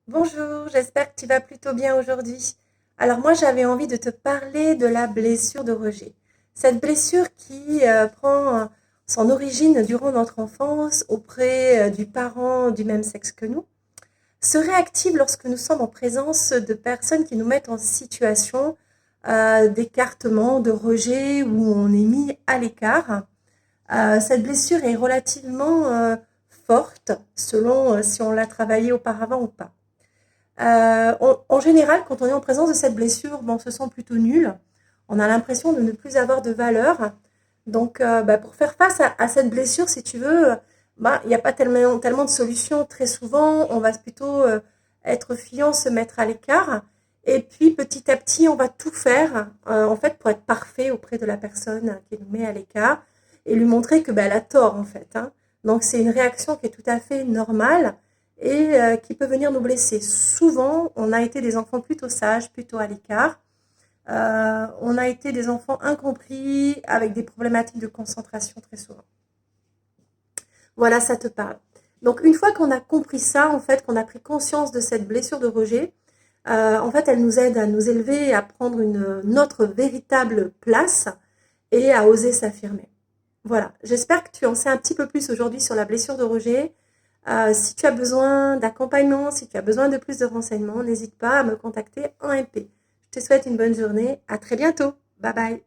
Bonjour, j'espère que tu vas plutôt bien aujourd'hui. Alors moi, j'avais envie de te parler de la blessure de rejet. Cette blessure qui prend son origine durant notre enfance auprès du parent du même sexe que nous, se réactive lorsque nous sommes en présence de personnes qui nous mettent en situation d'écartement, de rejet, où on est mis à l'écart. Cette blessure est relativement forte selon si on l'a travaillée auparavant ou pas. En général, quand on est en présence de cette blessure, bon, on se sent plutôt nul. On a l'impression de ne plus avoir de valeur. Donc, pour faire face à cette blessure, si tu veux, il n'y a pas tellement de solutions. Très souvent, on va plutôt être fiant, se mettre à l'écart. Et puis, petit à petit, on va tout faire, en fait, pour être parfait auprès de la personne qui nous met à l'écart et lui montrer que elle a tort, en fait, hein. Donc, c'est une réaction qui est tout à fait normale et qui peut venir nous blesser. Souvent, on a été des enfants plutôt sages, plutôt à l'écart. On a été des enfants incompris avec des problématiques de concentration très souvent. Voilà, ça te parle. Donc, une fois qu'on a compris ça, en fait, qu'on a pris conscience de cette blessure de rejet, en fait, elle nous aide à nous élever, à prendre notre véritable place et à oser s'affirmer. Voilà, j'espère que tu en sais un petit peu plus aujourd'hui sur la blessure de rejet. Si tu as besoin d'accompagnement, si tu as besoin de plus de renseignements, n'hésite pas à me contacter en MP. Je te souhaite une bonne journée. À très bientôt. Bye bye.